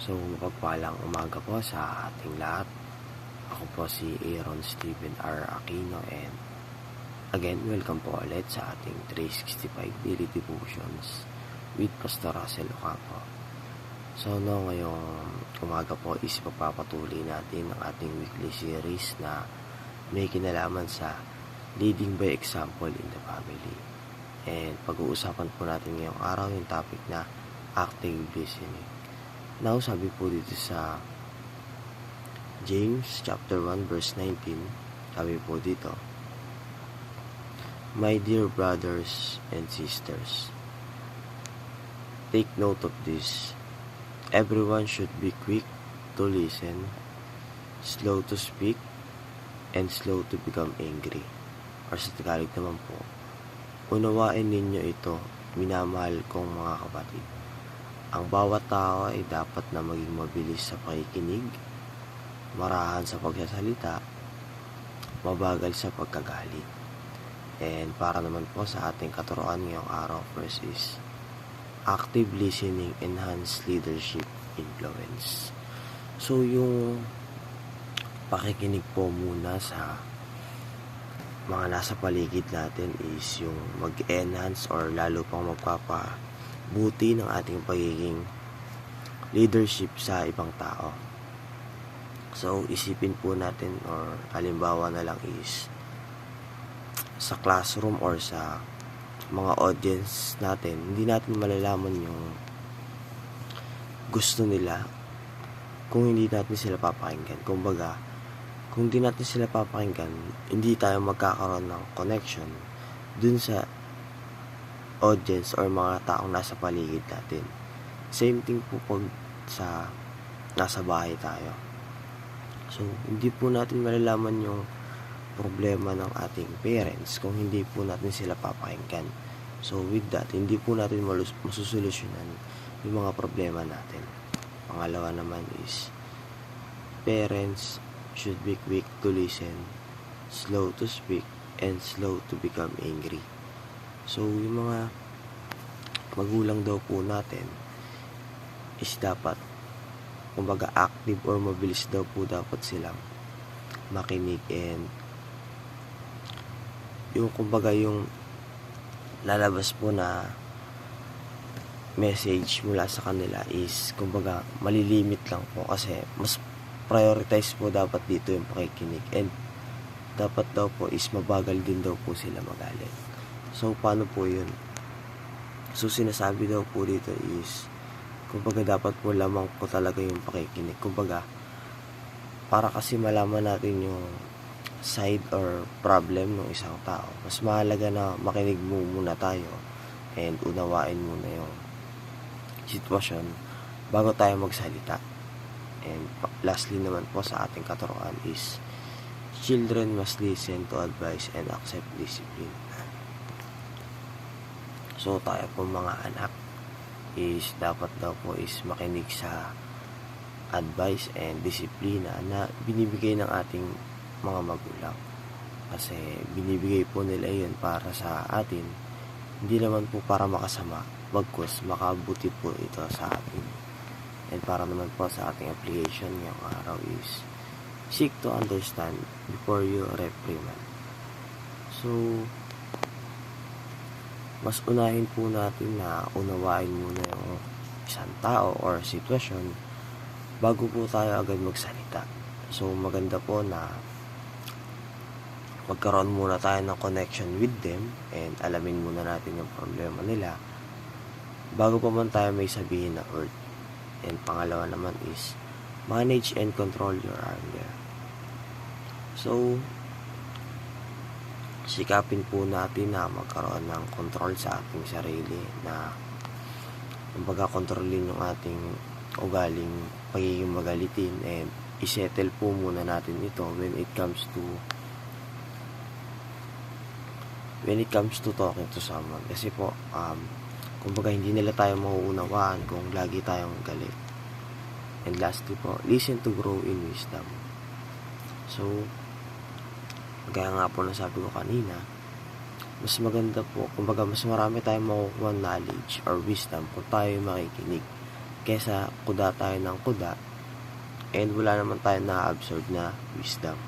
So, mapagpalang umaga po sa ating lahat. Ako po si Aaron Steven R. Aquino and again, welcome po ulit sa ating 365 Daily Devotions with Pastor Russell Ocampo. So, ngayong umaga po is pagpapatuloy natin ang ating weekly series na may kinalaman sa leading by example in the family. And pag-uusapan po natin ngayong araw yung topic na active listening. Now, sabi po dito sa James chapter 1 verse 19, sabi po dito, "My dear brothers and sisters, take note of this. Everyone should be quick to listen, slow to speak, and slow to become angry." Or sa Tagalog naman po, unawain ninyo ito, minamahal kong mga kapatid. Ang bawat tao ay dapat na maging mabilis sa pakikinig, marahan sa pagsasalita, mabagal sa pagkagalit. And para naman po sa ating katuroan ngayong araw, first is active listening enhance leadership influence. So yung pakikinig po muna sa mga nasa paligid natin is yung mag-enhance or lalo pang magpapabuti ng ating pagiging leadership sa ibang tao. So, isipin po natin or halimbawa na lang is sa classroom or sa mga audience natin, hindi natin malalaman yung gusto nila kung hindi natin sila papakinggan. Kumbaga, kung hindi natin sila papakinggan, hindi tayo magkakaroon ng connection dun sa audience or mga taong nasa paligid natin. Same thing po pag sa nasa bahay tayo. So, hindi po natin malalaman yung problema ng ating parents kung hindi po natin sila papakinggan. So, with that, hindi po natin masusolusyonan yung mga problema natin. Pangalawa naman is, parents should be quick to listen, slow to speak, and slow to become angry. So, yung mga magulang daw po natin is dapat, kumbaga active or mabilis daw po dapat silang makinig and yung kumbaga yung lalabas po na message mula sa kanila is kumbaga malilimit lang po kasi mas prioritize po dapat dito yung pakikinig and dapat daw po is mabagal din daw po sila magalit. So paano po yun? So sinasabi daw po dito is kumbaga dapat po lamang po talaga yung pakikinig. Kumbaga para kasi malaman natin yung side or problem ng isang tao, mas mahalaga na makinig muna tayo and unawain muna yung sitwasyon bago tayo magsalita. And lastly naman po sa ating katuroan is children must listen to advice and accept discipline. So tayo po mga anak is dapat daw po is makinig sa advice and disiplina na binibigay ng ating mga magulang. Kasi binibigay po nila yun para sa atin, hindi naman po para makasama, bagkus makabuti po ito sa atin. And para naman po sa ating application ngayong araw is seek to understand before you reprimand. So, mas unahin po natin na unawain muna yung isang tao or sitwasyon bago po tayo agad magsalita. So, maganda po na magkaroon muna tayo ng connection with them and alamin muna natin yung problema nila bago pa man tayo may sabihin na hurt. And pangalawa naman is manage and control your anger. So, sikapin po natin na magkaroon ng control sa ating sarili na kumbaga kontrolin yung ating ugaling pagiging magalitin and isettle po muna natin ito when it comes to talking to someone. Kasi po kumbaga hindi nila tayo mauunawaan kung lagi tayong galit. And lastly po, listen to grow in wisdom. So kaya nga po nasabi ko kanina, mas maganda po, kumbaga mas marami tayong makukuha knowledge or wisdom kung tayo makikinig kesa kuda tayo ng kuda and wala naman tayo na-absorb na wisdom.